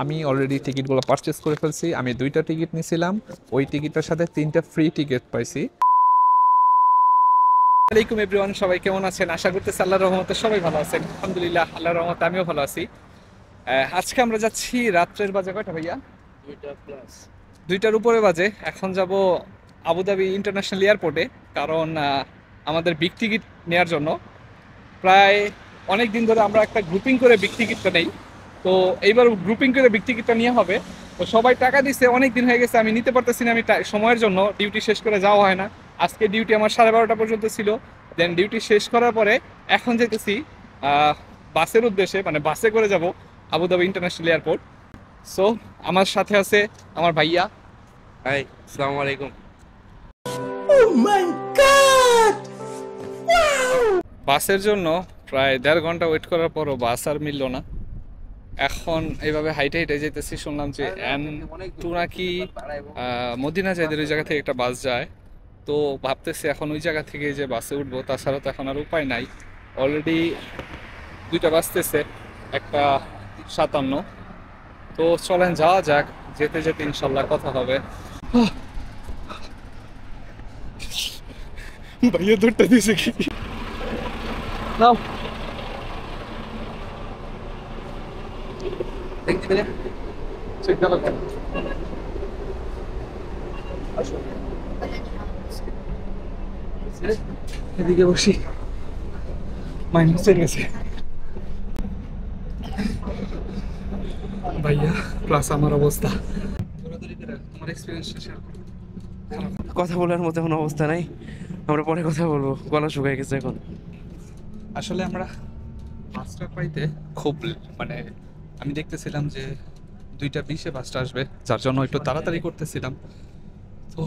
আমি already টিকিটগুলো purchase করে ফেলছি। আমি 2টা টিকিট নিয়েছিলাম, ওই টিকিটটার সাথে 3টা ফ্রি টিকিট পাইছি। আসসালামাইকুম এভরিওয়ান, সবাই কেমন আছেন? আশা করতেছি আল্লাহর রহমতে সবাই ভালো আছেন। আলহামদুলিল্লাহ, আল্লাহর রহমতে আমিও ভালো আছি। আজকে আমরা যাচ্ছি, রাত্রের বাজে কয়টা ভাইয়া? 2টা+। 2টার উপরে বাজে। এখন যাব আবুধাবি ইন্টারন্যাশনাল এয়ারপোর্টে, কারণ আমাদের বিগ টিকিট নেওয়ার জন্য প্রায় অনেক দিন ধরে আমরা একটা গ্রুপিং করে বিগ টিকিটটা নেই। তো এইবার গ্রুপিং করে বিগ টিকিটটা নেওয়া হবে। তো সবাই টাকা দিচ্ছে, অনেক দিন হয়ে গেছে, আমি নিতে পারতেছি না। আমি সময়ের জন্য ডিউটি শেষ করে যাওয়া হয় না। আজকে ডিউটি আমার 12:30 পর্যন্ত ছিল। দেন ডিউটি শেষ করার পরে এখন যেতেছি বাসের উদ্দেশ্যে, মানে বাসে করে যাব আবুধাবি ইন্টারন্যাশনাল এয়ারপোর্ট। সো আমার সাথে আছে আমার ভাইয়া। হাই, আসসালামু আলাইকুম। বাসের জন্য প্রায় 1.5 ঘন্টা ওয়েট করার পরও বাস আর মিলল না। এখন এইভাবে হাইটে হাইটে যেতেছি। শুনলাম যে N2 নাকি মদিনা যাইদের ওই জায়গা থেকে একটা বাস যায়। তো ভাবতেছি এখন ওই জায়গা থেকে যে বাসে উঠবো, তাছাড়া তো এখন আর উপায় নাই। অলরেডি 2টা বাজতেছে, 1:57। তো চলেন যাওয়া যাক, যেতে যেতে ইনশাল্লাহ কথা হবে। ভাইয়া দৌড়টা দিয়েছে কি নাও, চেক গেল কেন? আসো এদিকে বসি, মাইনাস হয়ে গেছে ভাইয়া, প্লাস আমার অবস্থা। তোমার এক্সপিরিয়েন্সটা শেয়ার করো। কথা বলার মতো কোনো অবস্থা নাই, আমরা পরে কথা বলবো, গলা শুকায় গেছে এখন। আসলে আমরা বাসটা পাইতে খুব মানে আমি দেখতেছিলাম যে 2:20-এ বাসটা আসবে, যার জন্য একটু তাড়াতাড়ি করতেছিলাম। তো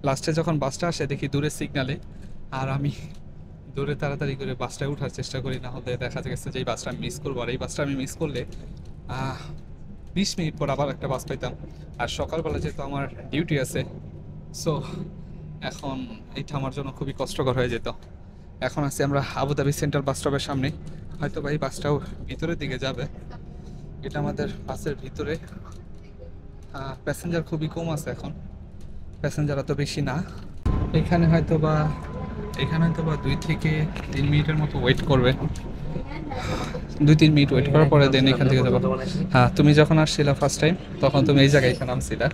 লাস্টে যখন বাসটা আসে দেখি দূরে সিগনালে, আর আমি দূরে তাড়াতাড়ি করে বাসটায় ওঠার চেষ্টা করি, না হলে দেখা গেছে যে এই বাসটা আমি মিস করবো। আর এই বাসটা আমি মিস করলে 20 মিনিট পর আবার একটা বাস পাইতাম। আর সকালবেলা যেহেতু আমার ডিউটি আছে, সো এখন এইটা আমার জন্য খুবই কষ্টকর হয়ে যেত। এখন আছি আমরা আবুধাবি সেন্ট্রাল বাস স্টপের সামনে। হয়তো বা এই বাসটাও ভিতরের দিকে যাবে। এটা আমাদের বাসের ভিতরে। প্যাসেঞ্জার খুবই কম আছে এখন, প্যাসেঞ্জার অত বেশি না। এখানে হয়তো বা 2 থেকে 3 মিনিটের মতো ওয়েট করবে। 2-3 মিনিট ওয়েট করার পরে দেন এখান থেকে যাবো। হ্যাঁ, তুমি যখন আসছিলা ফার্স্ট টাইম, তখন তুমি এই জায়গায় এখানে নামছিলা,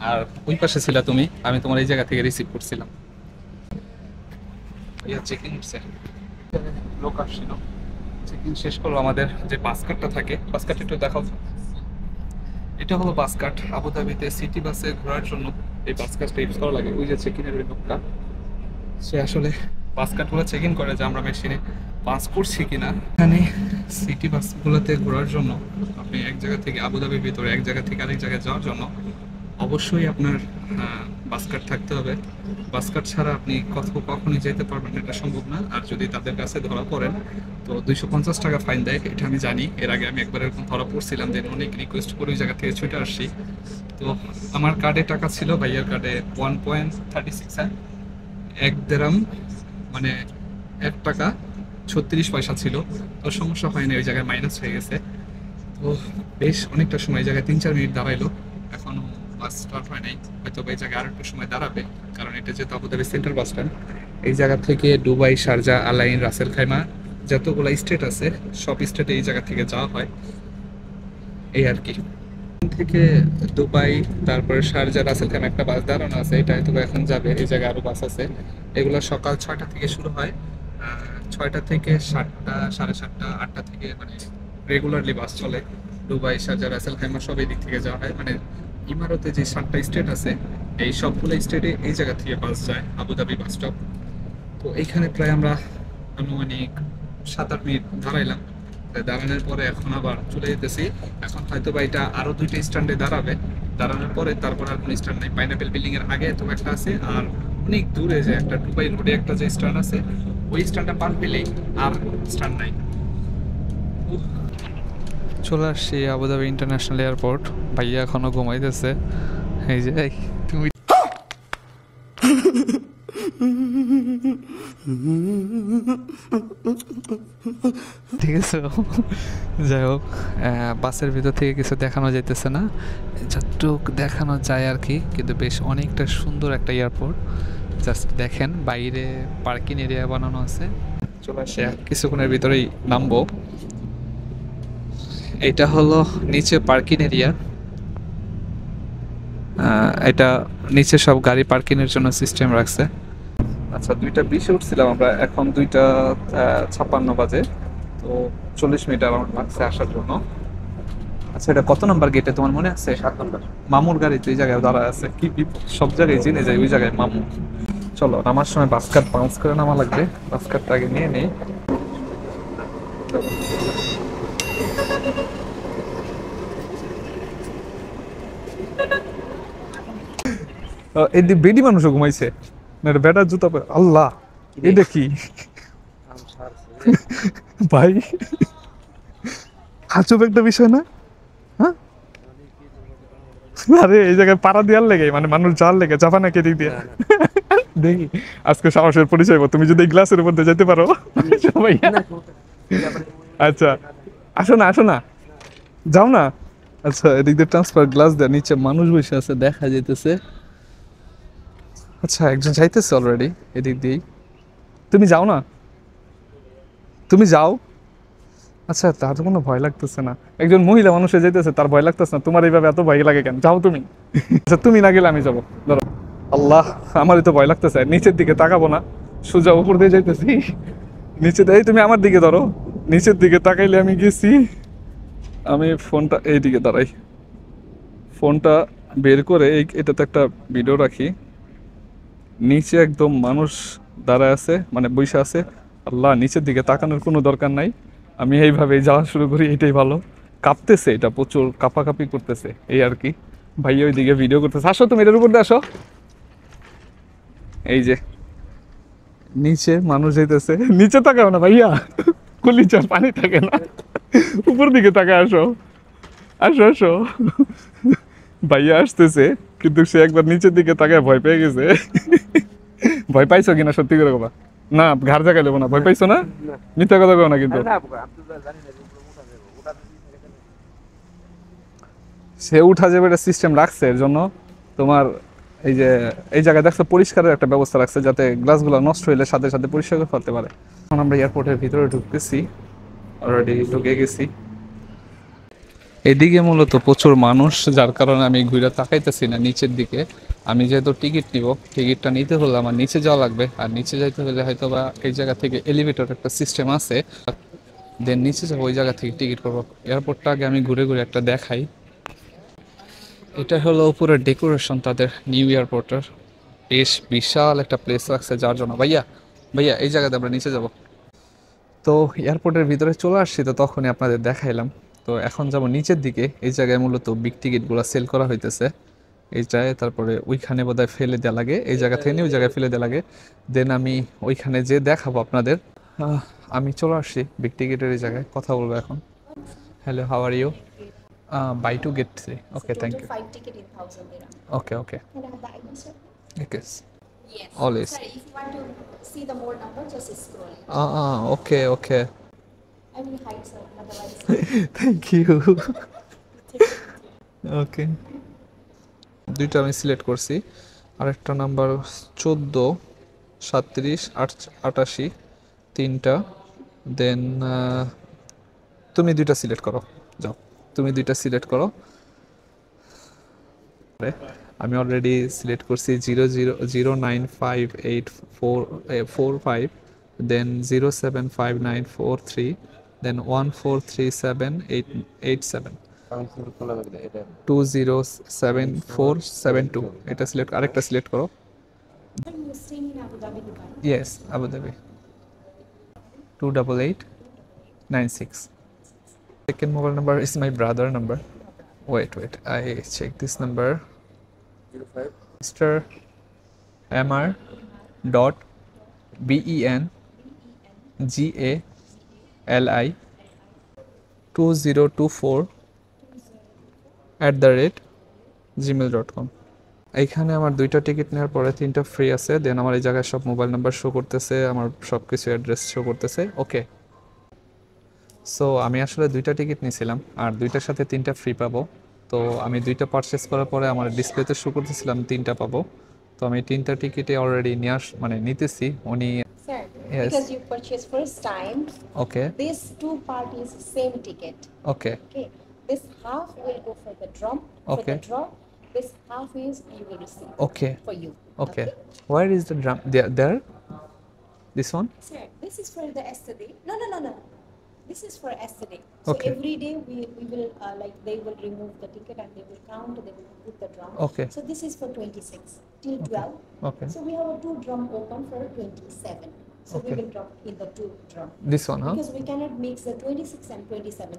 আর ওই পাশে ছিলা তুমি। আমি তোমার এই জায়গা থেকে রিসিভ করছিলাম। চেকিং হচ্ছে, লোক আসছিল, চেকিং শেষ করলো। আমাদের যে বাস কার্ডটা থাকে, বাস কার্ড একটু দেখাও। এটা হলো বাস কার্ড। আবুধাবিতে সিটি বাসে ঘোরার জন্য এই বাস কার্ডটা ইউজ করা লাগে। ওই যে চেক ইনের ওই লোকটা, সে আসলে বাস কার্ডগুলো চেক ইন করে যে আমরা মেশিনে পাস করছি কিনা। এখানে সিটি বাসগুলোতে ঘোরার জন্য আপনি এক জায়গা থেকে, আবুধাবির ভিতরে এক জায়গা থেকে আরেক জায়গায় যাওয়ার জন্য অবশ্যই আপনার বাস কার্ড থাকতে হবে। বাস কার্ড ছাড়া আপনি কখনোই যেতে পারবেন না, এটা সম্ভব না। আর যদি তাদের কাছে ধরা পড়েন তো 250 টাকা ফাইন দেয়, এটা আমি জানি। এর আগে আমি একবার এরকম ধরা পড়ছিলাম, দেন অনেক রিকোয়েস্ট করে ওই জায়গা থেকে ছুটে আসছি। তো আমার কার্ডে টাকা ছিল, ভাইয়ের কার্ডে 1.36 1 দিরহাম, মানে 1 টাকা 36 পয়সা ছিল। তো সমস্যা হয়নি, ওই জায়গায় মাইনাস হয়ে গেছে। তো বেশ অনেকটা সময়, জায়গায় 3-4 মিনিট দাঁড়াইলো, এখনো বাস স্টার্ট হয় নাই। হয়তো এই জায়গায় আরেকটু সময় দাঁড়াবে, কারণ এটা যেহেতু আবুধাবি সেন্ট্রাল বাস স্ট্যান্ড। এই জায়গা থেকে দুবাই, শারজা, আলাইন, রাসেল খাইমা যতগুলো স্টেট আছে, সব স্টেটে এই জায়গা থেকে যাওয়া হয়, এই আর কি। থেকে দুবাই, তারপরে শারজা, রাসেল খাইমা একটা বাস দাঁড়ানো আছে, এটা হয়তো এখন যাবে। এই জায়গায় আরো বাস আছে। এগুলো সকাল 6টা থেকে শুরু হয়, 6টা থেকে 7টা, 7:30, 8টা থেকে মানে রেগুলারলি বাস চলে। দুবাই, শারজা, রাসেল খাইমা সব এই দিক থেকে যাওয়া হয়। মানে ইমারতে যে 7টা স্টেট আছে, এই সবগুলো স্টেটে এই জায়গা থেকে বাস যায়, আবুধাবি বাস স্টপ। তো এইখানে প্রায় আমরা আনুমানিক 7-8 মিনিট দাঁড়াইলাম। দাঁড়ানোর পরে এখন আবার চলে যেতেছি। এখন হয়তো বা এটা আরো 2টা স্ট্যান্ডে দাঁড়াবে। দাঁড়ানোর পরে তারপর আর কোনো স্ট্যান্ড নেই। পাইনাপেল বিল্ডিং এর আগে তো একটা আছে, আর অনেক দূরে যে একটা দুবাই রোডে একটা যে স্ট্যান্ড আছে, ওই স্ট্যান্ডটা পার পেলেই আর স্ট্যান্ড নাই। চলে আসছি আবুধাবি ইন্টারন্যাশনাল এয়ারপোর্ট। ভাইয়া এখনো ঘুমাইতেছে। এই যে তুমি গেছো? যাই হোক, বাসের ভিতর থেকে কিছু দেখানো যাইতেছে না, যতটুক দেখানো যায় আর কি, কিন্তু বেশ অনেকটা সুন্দর একটা এয়ারপোর্ট। জাস্ট দেখেন, বাইরে পার্কিং এরিয়া বানানো আছে। চলে আসে, কিছুক্ষণের ভিতরেই নামবো। এটা হলো নিচে পার্কিং এরিয়া। এটা নিচে সব গাড়ি পার্কিং এর জন্য সিস্টেম রাখছে। আচ্ছা, 2:20 উঠছিলাম আমরা, এখন 2:56 বাজে। তো 40 মিনিট আমার লাগছে আসার জন্য। আচ্ছা, এটা কত নাম্বার গেটে তোমার মনে আছে? 7 নাম্বার। মামুর গাড়ি তো এই জায়গায় দাঁড়া আছে, কি বিপদ, সব জায়গায় চিনে যায় ওই জায়গায় মামু। চলো, নামার সময় বাস কার্ড বাউন্স করে নামা লাগবে, বাস কার্ডটা আগে নিয়ে নেই। এই বেডি মানুষও ঘুমাইছে না, এটা বেটার জুতা আল্লাহ, এটা কি ভাই, আজব একটা বিষয় না? হ্যাঁ, আরে এই জায়গায় পাড়া দেওয়ার লেগে, মানে মানুষ যাওয়ার লেগে চাপা না কেটে দিয়ে দেখি আজকে সাহসের পরিচয়। তুমি যদি গ্লাসের উপর দিয়ে যেতে পারো সবাই। আচ্ছা, আসো না, আসো না, যাও না। আচ্ছা, এদিক দিয়ে ট্রান্সফার গ্লাস দেয়, নিচে মানুষ বসে আছে দেখা যাইতেছে। আচ্ছা, একজন যাইতেছে অলরেডি এদিক দিয়েই। তুমি যাও না, তুমি যাও। আচ্ছা, তার তো কোনো ভয় লাগতেছে না, একজন মহিলা মানুষে যাইতেছে, তার ভয় লাগতেছে না, তোমার এইভাবে এত ভয় লাগে কেন? যাও তুমি। আচ্ছা, তুমি না গেলে আমি যাবো, ধরো। আল্লাহ, আমারই তো ভয় লাগতেছে, নিচের দিকে তাকাবো না, সোজা উপর দিয়ে যাইতেছি, নিচে দেয়। তুমি আমার দিকে ধরো, নিচের দিকে তাকাইলে আমি গেছি। আমি ফোনটা এই দিকে দাঁড়াই, ফোনটা বের করে এটাতে একটা ভিডিও রাখি। নিচে একদম মানুষ দাঁড়ায় আছে, মানে বসে আছে। আল্লাহ, নিচের দিকে তাকানোর কোনো দরকার নাই, আমি এইভাবে যাওয়া শুরু করি, এটাই ভালো। কাঁপতেছে, এটা প্রচুর কাঁপাকাঁপি করতেছে, এই আর কি। ভাই ওইদিকে ভিডিও করতেছে, আসো তুমি এটার উপর দিয়ে আসো। এই যে নিচে মানুষ যাইতেছে, নিচে তাকাও না ভাইয়া, কলিজার পানি থাকে না, উপর দিকে তাকায় আসো, আসো আসো। ভাইয়া আসতেছে, কিন্তু সে একবার নিচের দিকে তাকায় ভয় পেয়ে গেছে। ভয় পাইছো কিনা সত্যি করে কথা? না, ঘাড় জায়গায় দেবো না, ভয় পাইছো না? মিথ্যা কথা কও না কিন্তু। সে উঠা যাবে, একটা সিস্টেম রাখছে এর জন্য। তোমার এই যে এই জায়গায় দেখছো পরিষ্কারের একটা ব্যবস্থা রাখছে, যাতে গ্লাসগুলো নষ্ট হইলে সাথে সাথে পরিষ্কার করে ফেলতে পারে। এখন আমরা এয়ারপোর্টের ভিতরে ঢুকতেছি, অলরেডি ঢুকে গেছি। এদিকে মূলত প্রচুর মানুষ, যার কারণে আমি ঘুরে তাকাইতেছি না নিচের দিকে। আমি যেহেতু টিকিট নিব, টিকিটটা নিতে হলে আমার নিচে যাওয়া লাগবে, আর নিচে যাইতে হলে হয়তো বা এই জায়গা থেকে এলিভেটর একটা সিস্টেম আছে, দেন নিচে যাবো, ওই জায়গা থেকে টিকিট করবো। এয়ারপোর্টটা আগে আমি ঘুরে ঘুরে একটা দেখাই। এটা হলো উপরের ডেকোরেশন তাদের নিউ এয়ারপোর্টের, বেশ বিশাল একটা প্লেস রাখছে যার জন্য। ভাইয়া, ভাইয়া, এই জায়গাতে আমরা নিচে যাব। তো এয়ারপোর্টের ভিতরে চলে আসছি, তো তখনই আপনাদের দেখাইলাম। তো এখন যাব নিচের দিকে, এই জায়গায় মূলত বিগ টিকিটগুলো সেল করা হইতেছে। এই জায়গায় তারপরে ওইখানে বোধহয় ফেলে দেওয়া লাগে, এই জায়গা থেকে নিয়ে ওই জায়গায় ফেলে দেওয়া লাগে। দেন আমি ওইখানে যে দেখাবো আপনাদের। আমি চলে আসছি বিগ টিকিটের এই জায়গায়, কথা বলবো এখন। Hello, how are you? Buy to get 3. Okay, thank Total you. 5 ticket in 1,000 dirham. Okay, okay. Can I have the ID, sir? Okay. Yes. Always. Sorry, if you want to see the more number, just scroll. Okay, okay. I will hide, sir. Otherwise, Thank you. Okay. দুইটা আমি select করছি, আরেকটা number 14, 37, 88, তিনটা। দেন তুমি দুইটা select করো, যাও, তুমি দুইটা সিলেক্ট করো। আমি অলরেডি সিলেক্ট করছি 00095845, দেন 07594 দেন 143787 20747 এটা সিলেক্ট, আরেকটা সিলেক্ট করো। sir, you stay in Abu Dhabi, Dubai. Yes, Abu Dhabi 28896। Second mobile number is my brother number. Wait, I check this number. Mr. Mr. dot BENGALI 2024 @gmail.com। এইখানে আমার দুইটা ticket নেওয়ার পরে তিনটা ফ্রি আছে। দেন আমার এই জায়গায় সব মোবাইল নাম্বার শো করতেছে, আমার সব কিছু অ্যাড্রেস শো করতেছে। ওকে, সো আমি আসলে দুইটা টিকিট নিয়েছিলাম আর দুইটার সাথে তিনটা ফ্রি পাবো। তো আমি দুইটা পারচেস করার পরে আমার ডিসপ্লেতে শো করতেছিলাম তিনটা পাবো। তো আমি তিনটা টিকিটে অলরেডি মানে নিতেছি উনি। Sir, Yes. because you purchased first time, okay these two parties same ticket. Okay Okay, this half will go for the draw. For Okay. the draw, this half is you will receive okay for you. Okay where is the drum there this one? Sir, this is for the yesterday. No, no, no, no. This is for yesterday. So Okay. every day we will like they will remove the ticket and they will count. They will put the drum. Okay. So this is for 26 till 12. Okay So we have a two drum open for 27. So Okay. we will drop in the two drum. This one হ্যাঁ? Because we cannot mix the 26 and 27.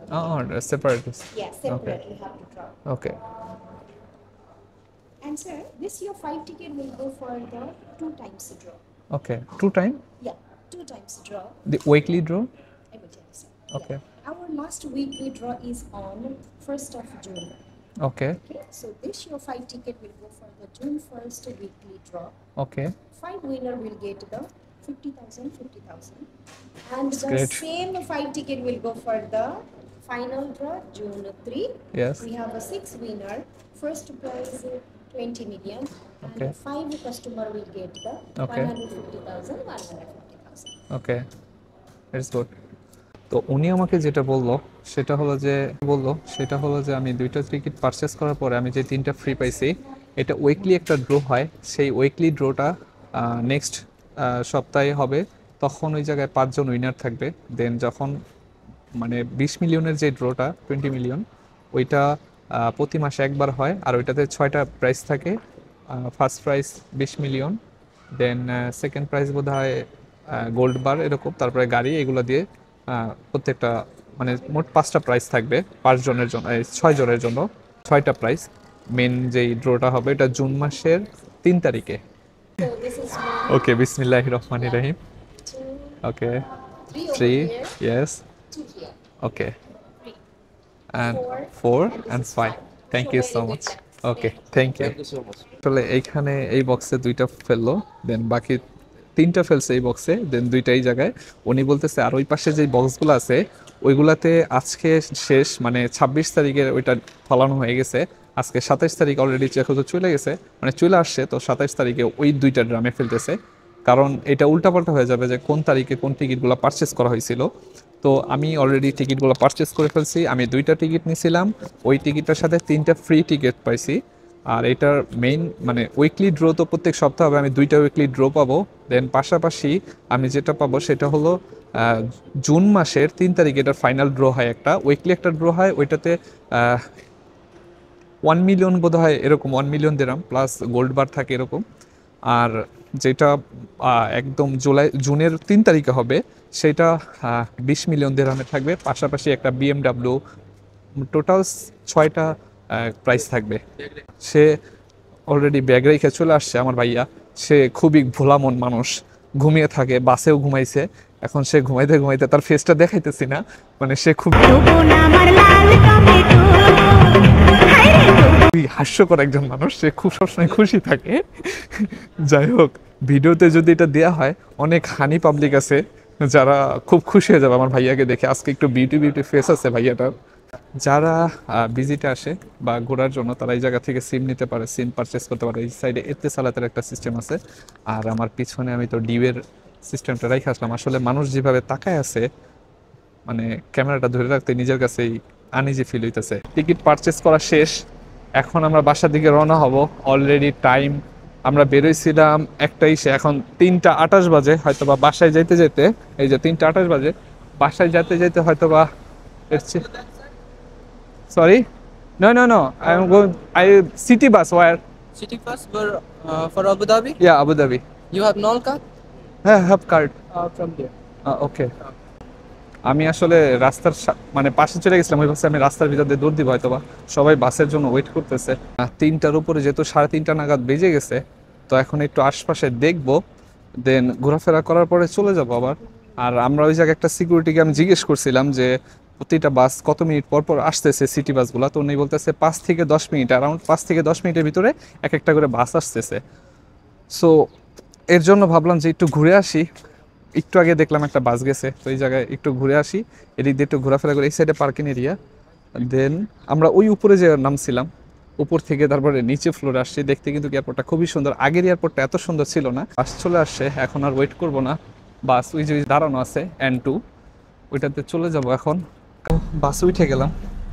Separate Yeah, separate we have to drop. Okay And sir, this your 5 ticket will go for the 2 times draw. Okay to time Yeah, 2 times draw. The weekly draw? I will tell you, sir. Okay. Yeah. Our last weekly draw is on 1st of June. Okay Okay, so this your 5 ticket will go for the June 1st weekly draw. Okay 5 winner will get the 50,000, 50,000. And the great. same 5 ticket will go for the final draw, June 3. Yes. We have a 6 winner. First prize 20 million. And Okay. 5 customer will get the Okay. 150,000, 150,000. Okay it's good. তো উনি আমাকে যেটা বললো যে আমি দুইটা ticket purchase করার পরে আমি যে তিনটা ফ্রি পাইছি এটা উইকলি একটা ড্র হয়। সেই উইকলি ড্রটা নেক্সট সপ্তাহে হবে। তখন ওই জায়গায় 5 জন উইনার থাকবে। দেন যখন মানে 20 মিলিয়নের যে ড্রটা 20 মিলিয়ন ওইটা প্রতি মাসে একবার হয় আর ওইটাতে 6টা প্রাইজ থাকে। First prize 20 million, then second prize বোধ হয় গোল্ড বার এরকম, তারপরে গাড়ি, এগুলো দিয়ে প্রত্যেকটা মানে মোট 5টা প্রাইজ থাকবে 5 জনের জন্য, 6 জনের জন্য 6টা প্রাইজ। মেন যেই ড্রটা হবে এটা জুন মাসের 3 তারিখে। So this is 1, ওকে বিসমিল্লাহির রহমানির রহিম। 2, ওকে 3 over 3 here, yes 2 here, okay 3. and 4 4 this and is 5. Thank So you very so good much. luck. Okay, thank you. Thank you so much. আসলে এইখানে এই বক্সে 2টা ফেললো, দেন বাকি 3টা ফেলছে এই বক্সে, দেন 2টা এই জায়গায়। উনি বলতেছে আর ওই পাশে যে বক্সগুলো আছে ওইগুলাতে আজকে শেষ, মানে 26 তারিখের ওইটা ফলানো হয়ে গেছে। আজকে 27 তারিখ অলরেডি চেক হতে চলে গেছে, মানে চলে আসছে। তো 27 তারিখে ওই 2টা ড্রামে ফেলতেছে, কারণ এটা উল্টাপাল্টা হয়ে যাবে যে কোন তারিখে কোন টিকিটগুলো পারচেস করা হয়েছিল। তো আমি অলরেডি টিকিটগুলো পারচেস করে ফেলছি। আমি 2টা টিকিট নিয়েছিলাম, ওই টিকিটটার সাথে 3টা ফ্রি টিকিট পাইছি। আর এটার মেইন মানে উইকলি ড্র তো প্রত্যেক সপ্তাহে হবে, আমি 2টা উইকলি ড্র পাবো। দেন পাশাপাশি আমি যেটা পাবো সেটা হলো জুন মাসের 3 তারিখে এটার ফাইনাল ড্র হয়, একটা উইকলি একটা ড্র হয়, ওইটাতে 1 মিলিয়ন বোধ হয় এরকম, 1 মিলিয়ন দিরাম প্লাস গোল্ড বার থাকে এরকম। আর যেটা একদম জুনের 3 তারিখে হবে সেটা 20 মিলিয়ন দিরামে থাকবে, পাশাপাশি একটা BMW, টোটাল 6টা প্রাইস থাকবে। সে অলরেডি ব্যাগ রেখে চলে আসছে আমার ভাইয়া। সে খুবই ভোলা মন মানুষ, ঘুমিয়ে থাকে, বাসেও ঘুমাইছে। এখন সে ঘুমাইতে ঘুমাইতে, তার ফেসটা দেখাইতেছি না, মানে সে খুবই হাস্যকর একজন মানুষ, সে খুব সবসময় খুশি থাকে। যাই হোক, ভিডিওতে যদি এটা দেয়া হয় অনেক হানি পাবলিক আছে যারা খুব খুশি হয়ে যাবে আমার ভাইয়াকে দেখে। আজকে একটু বিউটি ফেস আছে ভাইয়াটার। যারা ভিজিটে আসে বা ঘোরার জন্য তারা এই জায়গা থেকে সিম নিতে পারে, সিম পারচেস করতে পারে। এই সাইডে এতেসালাতের একটা সিস্টেম আছে, আর আমার পিছনে আমি তো ডিউয়ের সিস্টেমটা রেখে আসলাম। আসলে মানুষ যেভাবে তাকায় আছে, মানে ক্যামেরাটা ধরে রাখতে নিজের কাছেই আনইজি ফিল হইতেছে। টিকিট পারচেস করা শেষ, এখন আমরা বাসার দিকে রওনা হব। অলরেডি টাইম, আমরা বেরোইছিলাম 1টা, এখন 3:28 বাজে। হয়তোবা বাসায় যাইতে যেতে, এই যে 3:28 বাজে, বাসায় যেতে হয়তোবা sorry no I am going city bus. Where? City bus for Abu Dhabi? Yeah, Abu Dhabi. You have non card? Yeah, have card. From there. Okay. আমি আসলে রাস্তার মানে পাশে চলে গেছিলাম, ওই পাশে আমি রাস্তার ভিতর দিয়ে দৌড় দিব, হয়তোবা সবাই বাসের জন্য ওয়েট করতেছে। 3টার উপরে যেহেতু 3:30 নাগাদ বেজে গেছে, তো এখন একটু আশপাশে দেখবো, দেন ঘোরাফেরা করার পরে চলে যাব আবার। আর আমরা ওই জায়গায় একটা সিকিউরিটিকে আমি জিজ্ঞেস করছিলাম যে প্রতিটা বাস কত মিনিট পর পর আসতেছে, সিটি বাসগুলো। তো উনি বলতেছে 5 থেকে 10 মিনিট, অ্যারাউন্ড 5 থেকে 10 মিনিটের ভিতরে একটা করে বাস আসতেছে। সো এর জন্য ভাবলাম যে একটু ঘুরে আসি। একটু আগে দেখলাম একটা বাস গেছে, তো এই জায়গায় একটু ঘুরে আসি, এদিক দিয়ে একটু ঘোরাফেরা করে, এই সাইডে পার্কিং এরিয়া। দেন আমরা ওই উপরে যে নামছিলাম, উপর থেকে তারপরে নিচে ফ্লোরে আসছি, দেখতে কিন্তু এয়ারপোর্টটা খুবই সুন্দর। আগের এয়ারপোর্টটা এত সুন্দর ছিল না। বাস চলে আসছে, এখন আর ওয়েট করব না, বাস ওই যে দাঁড়ানো আছে N2, ওইটাতে চলে যাব এখন। বাসে উঠে গেলাম,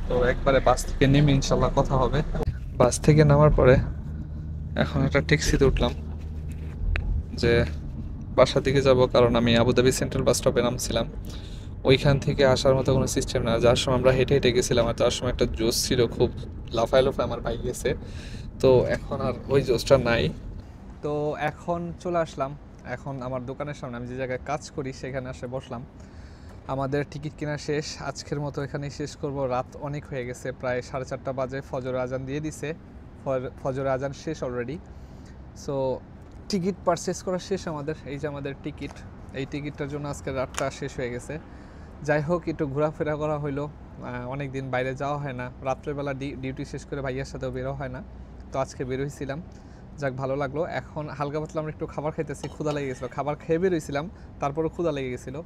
তো একবারে বাস থেকে নেমে ইনশাল্লাহ কথা হবে। বাস থেকে নামার পরে এখন একটা ট্যাক্সিতে উঠলাম যে বাসার দিকে যাব, কারণ আমি আবুধাবি সেন্ট্রাল বাস স্টপে নামছিলাম। ওইখান থেকে আসার মতো কোনো সিস্টেম না, যার সময় আমরা হেঁটে হেঁটে গেছিলাম, আর তার সময় একটা জোশ ছিল, খুব লাফায় লাফায় আমার বাইক গেছে। তো এখন আর ওই জোশটা নাই। তো এখন চলে আসলাম, এখন আমার দোকানের সামনে, আমি যে জায়গায় কাজ করি সেখানে এসে বসলাম। আমাদের টিকিট কেনা শেষ, আজকের মতো এখানেই শেষ করব। রাত অনেক হয়ে গেছে, প্রায় 4:30 বাজে, ফজরের আজান দিয়ে দিছে, ফজরের আজান শেষ অলরেডি। সো টিকিট পারচেস করা শেষ আমাদের, এই যে আমাদের টিকিট, এই টিকিটটার জন্য আজকে রাতটা শেষ হয়ে গেছে। যাই হোক, একটু ঘোরাফেরা করা হইলো, অনেক দিন বাইরে যাওয়া হয় না, রাত্রেবেলা ডিউটি শেষ করে ভাইয়ার সাথেও বেরো হয় না, তো আজকে বেরোইছিলাম, যাক ভালো লাগলো। এখন হালকা পাতলা আমরা একটু খাবার খাইতেছি, ক্ষুধা লেগে গেছিলো, খাবার খেয়ে বেরোইছিলাম, তারপরেও ক্ষুধা লেগে গেছিলো।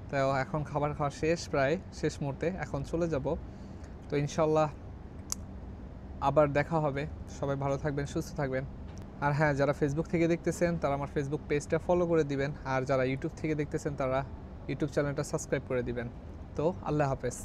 তো এখন খাবার খাওয়া শেষ, প্রায় শেষ মুহূর্তে, এখন চলে যাব। তো ইনশাল্লাহ আবার দেখা হবে। সবাই ভালো থাকবেন, সুস্থ থাকবেন। আর হ্যাঁ, যারা ফেসবুক থেকে দেখতেছেন তারা আমার ফেসবুক পেজটা ফলো করে দিবেন, আর যারা ইউটিউব থেকে দেখতেছেন তারা ইউটিউব চ্যানেলটা সাবস্ক্রাইব করে দিবেন। তো আল্লাহ হাফেজ।